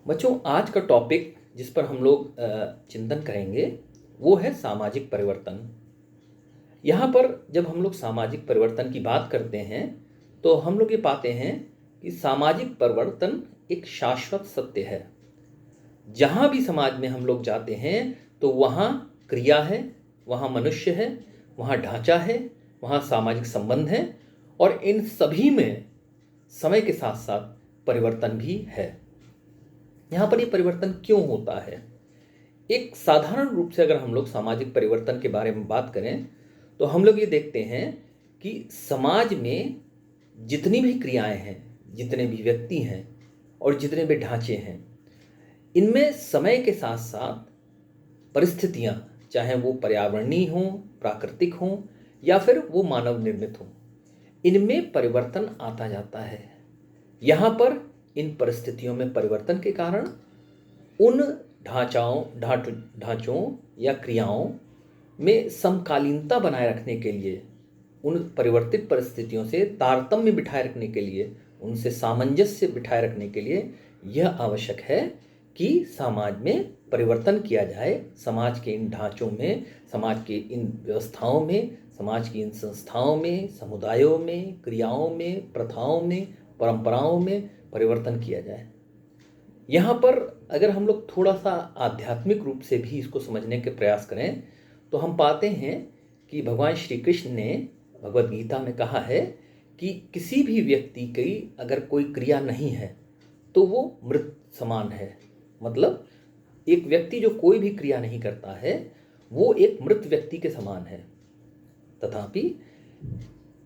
बच्चों, आज का टॉपिक जिस पर हम लोग चिंतन करेंगे वो है सामाजिक परिवर्तन। यहाँ पर जब हम लोग सामाजिक परिवर्तन की बात करते हैं तो हम लोग ये पाते हैं कि सामाजिक परिवर्तन एक शाश्वत सत्य है। जहाँ भी समाज में हम लोग जाते हैं तो वहाँ क्रिया है, वहाँ मनुष्य है, वहाँ ढांचा है, वहाँ सामाजिक संबंध है और इन सभी में समय के साथ साथ परिवर्तन भी है। यहाँ पर ये परिवर्तन क्यों होता है? एक साधारण रूप से अगर हम लोग सामाजिक परिवर्तन के बारे में बात करें तो हम लोग ये देखते हैं कि समाज में जितनी भी क्रियाएं हैं, जितने भी व्यक्ति हैं और जितने भी ढांचे हैं, इनमें समय के साथ साथ परिस्थितियां, चाहे वो पर्यावरणीय हों, प्राकृतिक हों या फिर वो मानव निर्मित हों, इनमें परिवर्तन आता जाता है। यहाँ पर इन परिस्थितियों में परिवर्तन के कारण उन ढांचों या क्रियाओं में समकालीनता बनाए रखने के लिए, उन परिवर्तित परिस्थितियों से तारतम्य बिठाए रखने के लिए, उनसे सामंजस्य बिठाए रखने के लिए यह आवश्यक है कि समाज में परिवर्तन किया जाए। समाज के इन ढांचों में, समाज के इन व्यवस्थाओं में, समाज की इन संस्थाओं में, समुदायों में, क्रियाओं में, प्रथाओं में, परंपराओं में परिवर्तन किया जाए। यहाँ पर अगर हम लोग थोड़ा सा आध्यात्मिक रूप से भी इसको समझने के प्रयास करें तो हम पाते हैं कि भगवान श्री कृष्ण ने भगवद गीता में कहा है कि किसी भी व्यक्ति की अगर कोई क्रिया नहीं है तो वो मृत समान है। मतलब एक व्यक्ति जो कोई भी क्रिया नहीं करता है वो एक मृत व्यक्ति के समान है। तथापि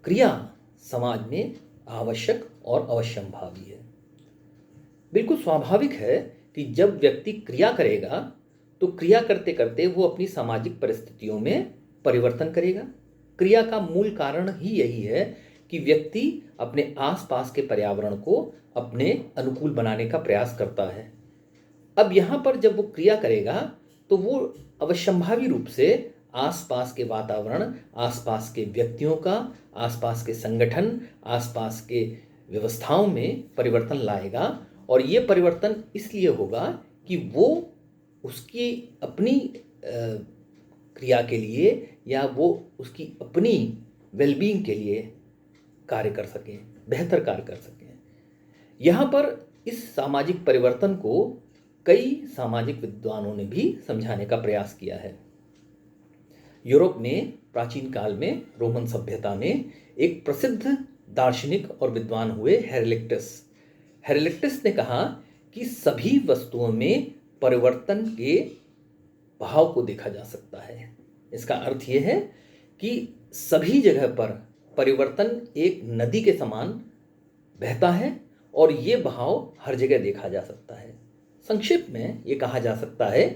क्रिया समाज में आवश्यक और अवश्यंभावी है। बिल्कुल स्वाभाविक है कि जब व्यक्ति क्रिया करेगा तो क्रिया करते करते वो अपनी सामाजिक परिस्थितियों में परिवर्तन करेगा। क्रिया का मूल कारण ही यही है कि व्यक्ति अपने आसपास के पर्यावरण को अपने अनुकूल बनाने का प्रयास करता है। अब यहाँ पर जब वो क्रिया करेगा तो वो अवश्यंभावी रूप से आसपास के वातावरण, आसपास के व्यक्तियों का, आसपास के संगठन, आसपास के व्यवस्थाओं में परिवर्तन लाएगा। और ये परिवर्तन इसलिए होगा कि वो उसकी अपनी क्रिया के लिए या वो उसकी अपनी वेलबींग के लिए कार्य कर सकें, बेहतर कार्य कर सकें। यहाँ पर इस सामाजिक परिवर्तन को कई सामाजिक विद्वानों ने भी समझाने का प्रयास किया है। यूरोप ने प्राचीन काल में, रोमन सभ्यता में एक प्रसिद्ध दार्शनिक और विद्वान हुए हेराक्लिटस ने कहा कि सभी वस्तुओं में परिवर्तन के भाव को देखा जा सकता है। इसका अर्थ यह है कि सभी जगह पर परिवर्तन एक नदी के समान बहता है और ये भाव हर जगह देखा जा सकता है। संक्षेप में ये कहा जा सकता है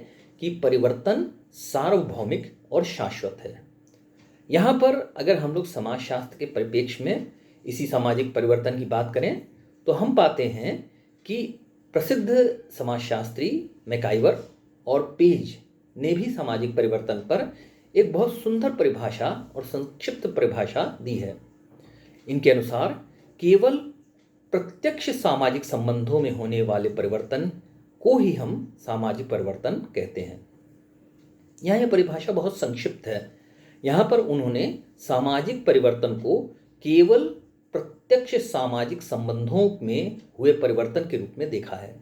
कि परिवर्तन सार्वभौमिक और शाश्वत है। यहाँ पर अगर हम लोग समाजशास्त्र के परिप्रेक्ष्य में इसी सामाजिक परिवर्तन की बात करें तो हम पाते हैं कि प्रसिद्ध समाजशास्त्री मैकाइवर और पेज ने भी सामाजिक परिवर्तन पर एक बहुत सुंदर परिभाषा और संक्षिप्त परिभाषा दी है। इनके अनुसार केवल प्रत्यक्ष सामाजिक संबंधों में होने वाले परिवर्तन को ही हम सामाजिक परिवर्तन कहते हैं। यहाँ यह परिभाषा बहुत संक्षिप्त है। यहाँ पर उन्होंने सामाजिक परिवर्तन को केवल प्रत्यक्ष सामाजिक संबंधों में हुए परिवर्तन के रूप में देखा है।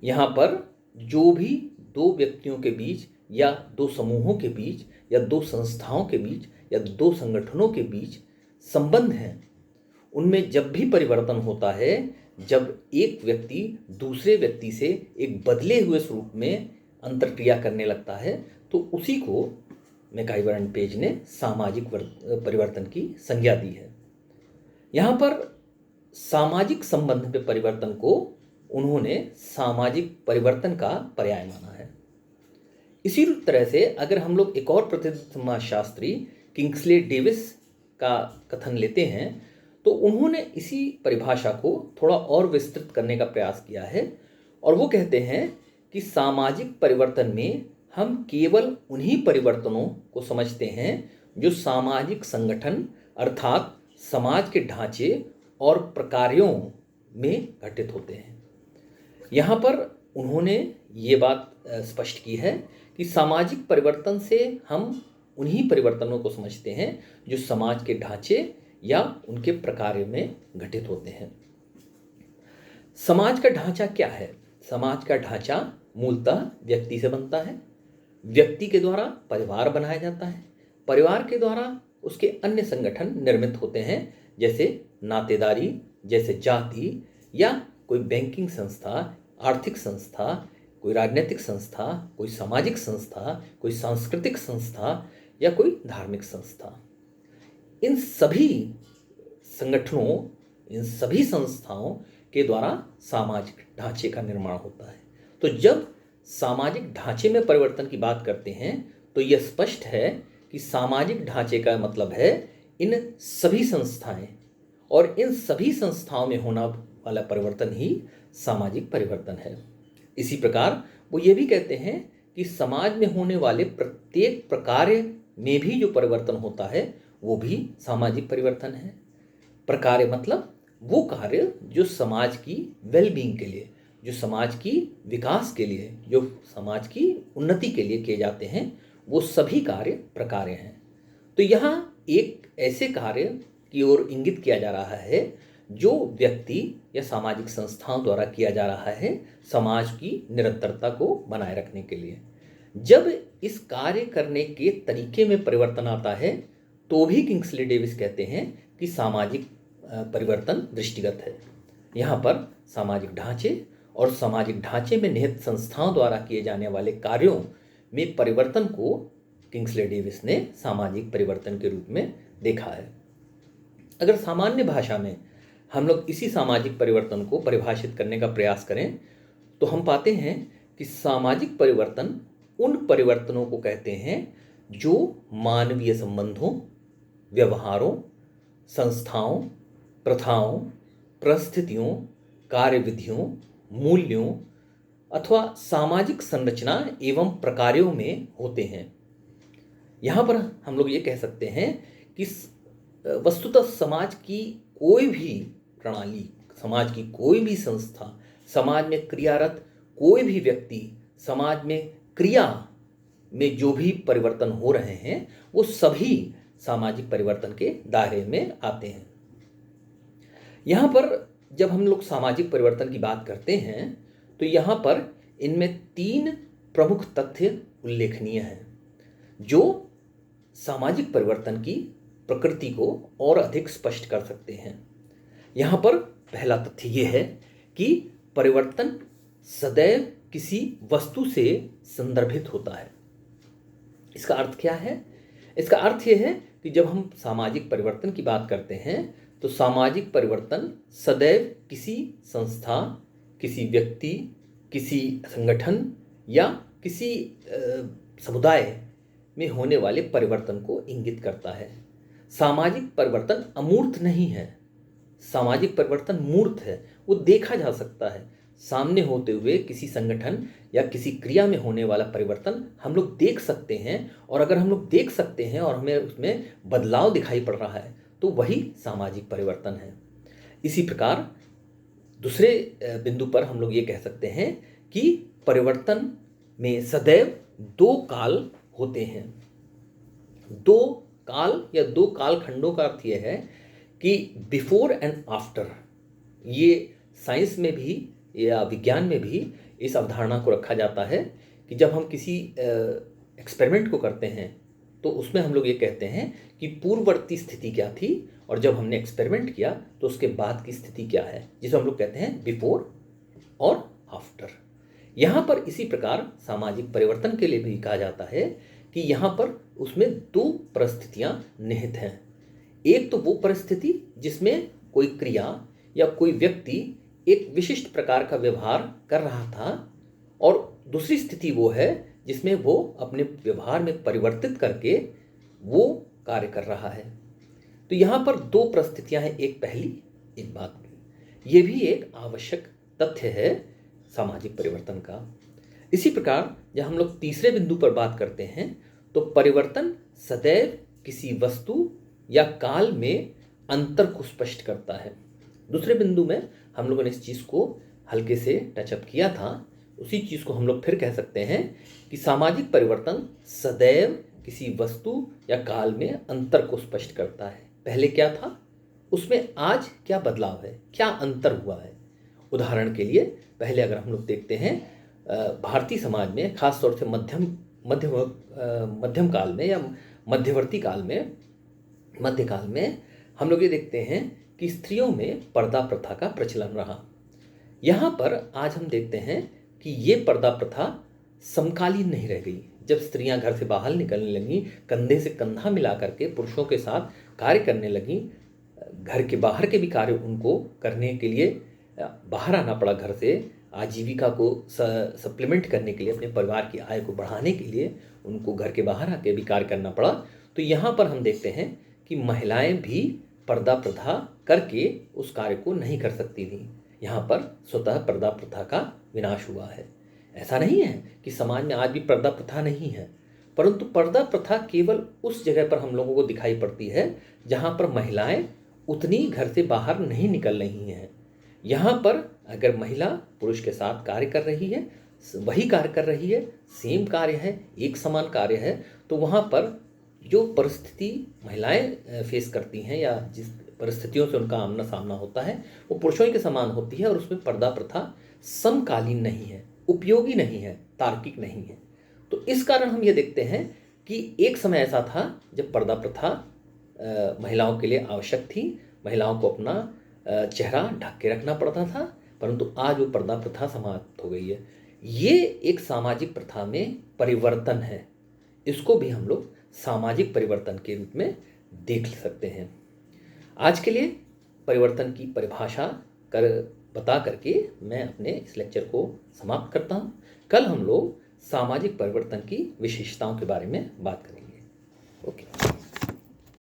यहाँ पर जो भी दो व्यक्तियों के बीच या दो समूहों के बीच या दो संस्थाओं के बीच या दो संगठनों के बीच संबंध हैं, उनमें जब भी परिवर्तन होता है, जब एक व्यक्ति दूसरे व्यक्ति से एक बदले हुए स्वरूप में अंतर्क्रिया करने लगता है, तो उसी को मैकाइवर एंड पेज ने सामाजिक परिवर्तन की संज्ञा दी है। यहाँ पर सामाजिक संबंध में परिवर्तन को उन्होंने सामाजिक परिवर्तन का पर्याय माना है। इसी तरह से अगर हम लोग एक और प्रसिद्ध समाजशास्त्री किंग्सले डेविस का कथन लेते हैं तो उन्होंने इसी परिभाषा को थोड़ा और विस्तृत करने का प्रयास किया है और वो कहते हैं कि सामाजिक परिवर्तन में हम केवल उन्हीं परिवर्तनों को समझते हैं जो सामाजिक संगठन अर्थात समाज के ढांचे और प्रकारों में घटित होते हैं। यहाँ पर उन्होंने ये बात स्पष्ट की है कि सामाजिक परिवर्तन से हम उन्हीं परिवर्तनों को समझते हैं जो समाज के ढांचे या उनके प्रकार्य में घटित होते हैं। समाज का ढांचा क्या है? समाज का ढांचा मूलतः व्यक्ति से बनता है। व्यक्ति के द्वारा परिवार बनाया जाता है। परिवार के द्वारा उसके अन्य संगठन निर्मित होते हैं, जैसे नातेदारी, जैसे जाति, या कोई बैंकिंग संस्था, आर्थिक संस्था, कोई राजनीतिक संस्था, कोई सामाजिक संस्था, कोई सांस्कृतिक संस्था, या कोई धार्मिक संस्था। इन सभी संगठनों, इन सभी संस्थाओं के द्वारा सामाजिक ढांचे का निर्माण होता है। तो जब सामाजिक ढांचे में परिवर्तन की बात करते हैं तो यह स्पष्ट है कि सामाजिक ढांचे का मतलब है इन सभी संस्थाएं, और इन सभी संस्थाओं में होना वाला परिवर्तन ही सामाजिक परिवर्तन है। इसी प्रकार वो ये भी कहते हैं कि समाज में होने वाले प्रत्येक प्रकार्य में भी जो परिवर्तन होता है वो भी सामाजिक परिवर्तन है। प्रकार्य मतलब वो कार्य जो समाज की वेलबींग के लिए, जो समाज की विकास के लिए, जो समाज की उन्नति के लिए किए जाते हैं, वो सभी कार्य प्रकार्य हैं। तो यहाँ एक ऐसे कार्य की ओर इंगित किया जा रहा है जो व्यक्ति या सामाजिक संस्थाओं द्वारा किया जा रहा है समाज की निरंतरता को बनाए रखने के लिए। जब इस कार्य करने के तरीके में परिवर्तन आता है तो भी किंग्सले डेविस कहते हैं कि सामाजिक परिवर्तन दृष्टिगत है। यहाँ पर सामाजिक ढांचे और सामाजिक ढांचे में निहित संस्थाओं द्वारा किए जाने वाले कार्यों में परिवर्तन को किंग्सले डेविस ने सामाजिक परिवर्तन के रूप में देखा है। अगर सामान्य भाषा में हम लोग इसी सामाजिक परिवर्तन को परिभाषित करने का प्रयास करें तो हम पाते हैं कि सामाजिक परिवर्तन उन परिवर्तनों को कहते हैं जो मानवीय संबंधों, व्यवहारों, संस्थाओं, प्रथाओं, परिस्थितियों, कार्यविधियों, मूल्यों अथवा सामाजिक संरचना एवं प्रकारों में होते हैं। यहाँ पर हम लोग ये कह सकते हैं कि वस्तुतः समाज की कोई भी प्रणाली, समाज की कोई भी संस्था, समाज में क्रियारत कोई भी व्यक्ति, समाज में क्रिया में जो भी परिवर्तन हो रहे हैं वो सभी सामाजिक परिवर्तन के दायरे में आते हैं। यहाँ पर जब हम लोग सामाजिक परिवर्तन की बात करते हैं तो यहाँ पर इनमें 3 प्रमुख तथ्य उल्लेखनीय हैं जो सामाजिक परिवर्तन की प्रकृति को और अधिक स्पष्ट कर सकते हैं। यहाँ पर पहला तथ्य ये है कि परिवर्तन सदैव किसी वस्तु से संदर्भित होता है। इसका अर्थ क्या है? इसका अर्थ यह है कि जब हम सामाजिक परिवर्तन की बात करते हैं तो सामाजिक परिवर्तन सदैव किसी संस्था, किसी व्यक्ति, किसी संगठन या किसी समुदाय में होने वाले परिवर्तन को इंगित करता है। सामाजिक परिवर्तन अमूर्त नहीं है, सामाजिक परिवर्तन मूर्त है। वो देखा जा सकता है, सामने होते हुए किसी संगठन या किसी क्रिया में होने वाला परिवर्तन हम लोग देख सकते हैं, और अगर हम लोग देख सकते हैं और हमें उसमें बदलाव दिखाई पड़ रहा है तो वही सामाजिक परिवर्तन है। इसी प्रकार दूसरे बिंदु पर हम लोग ये कह सकते हैं कि परिवर्तन में सदैव 2 काल होते हैं। 2 काल या 2 कालखंडों का अर्थ यह है कि बिफोर एंड आफ्टर। ये साइंस में भी या विज्ञान में भी इस अवधारणा को रखा जाता है कि जब हम किसी एक्सपेरिमेंट को करते हैं तो उसमें हम लोग ये कहते हैं कि पूर्ववर्ती स्थिति क्या थी और जब हमने एक्सपेरिमेंट किया तो उसके बाद की स्थिति क्या है, जिसे हम लोग कहते हैं बिफोर और आफ्टर। यहाँ पर इसी प्रकार सामाजिक परिवर्तन के लिए भी कहा जाता है कि यहाँ पर उसमें 2 परिस्थितियाँ निहित हैं। एक तो वो परिस्थिति जिसमें कोई क्रिया या कोई व्यक्ति एक विशिष्ट प्रकार का व्यवहार कर रहा था, और दूसरी स्थिति वो है जिसमें वो अपने व्यवहार में परिवर्तित करके वो कार्य कर रहा है। तो यहाँ पर 2 परिस्थितियाँ हैं, एक पहली, एक बाद की। ये भी एक आवश्यक तथ्य है सामाजिक परिवर्तन का। इसी प्रकार जब हम लोग तीसरे बिंदु पर बात करते हैं तो परिवर्तन सदैव किसी वस्तु या काल में अंतर को स्पष्ट करता है। दूसरे बिंदु में हम लोगों ने इस चीज़ को हल्के से टचअप किया था, उसी चीज़ को हम लोग फिर कह सकते हैं कि सामाजिक परिवर्तन सदैव किसी वस्तु या काल में अंतर को स्पष्ट करता है। पहले क्या था, उसमें आज क्या बदलाव है, क्या अंतर हुआ है। उदाहरण के लिए पहले अगर हम लोग देखते हैं भारतीय समाज में, खास तौर से मध्यम काल में या मध्यवर्ती काल में, मध्यकाल में हम लोग ये देखते हैं कि स्त्रियों में पर्दा प्रथा का प्रचलन रहा। यहाँ पर आज हम देखते हैं कि ये पर्दा प्रथा समकालीन नहीं रह गई। जब स्त्रियां घर से बाहर निकलने लगीं, कंधे से कंधा मिला करके पुरुषों के साथ कार्य करने लगीं, घर के बाहर के भी कार्य उनको करने के लिए बाहर आना पड़ा, घर से आजीविका को सप्लीमेंट करने के लिए, अपने परिवार की आय को बढ़ाने के लिए उनको घर के बाहर आके भी कार्य करना पड़ा। तो यहाँ पर हम देखते हैं कि महिलाएं भी पर्दा प्रथा करके उस कार्य को नहीं कर सकती थी। यहाँ पर स्वतः पर्दा प्रथा का विनाश हुआ है। ऐसा नहीं है कि समाज में आज भी पर्दा प्रथा नहीं है, परंतु पर्दा प्रथा केवल उस जगह पर हम लोगों को दिखाई पड़ती है जहाँ पर महिलाएं उतनी घर से बाहर नहीं निकल रही हैं। यहाँ पर अगर महिला पुरुष के साथ कार्य कर रही है, वही कार्य कर रही है, सेम कार्य है, एक समान कार्य है, तो वहाँ पर जो परिस्थिति महिलाएं फेस करती हैं या जिस परिस्थितियों से उनका आमना सामना होता है वो पुरुषों के समान होती है, और उसमें पर्दा प्रथा समकालीन नहीं है, उपयोगी नहीं है, तार्किक नहीं है। तो इस कारण हम ये देखते हैं कि एक समय ऐसा था जब पर्दा प्रथा महिलाओं के लिए आवश्यक थी, महिलाओं को अपना चेहरा ढक के रखना पड़ता था, परंतु आज वो पर्दा प्रथा समाप्त हो गई है। ये एक सामाजिक प्रथा में परिवर्तन है, इसको भी हम लोग सामाजिक परिवर्तन के रूप में देख सकते हैं। आज के लिए परिवर्तन की परिभाषा बता करके मैं अपने इस लेक्चर को समाप्त करता हूँ। कल हम लोग सामाजिक परिवर्तन की विशेषताओं के बारे में बात करेंगे। ओके।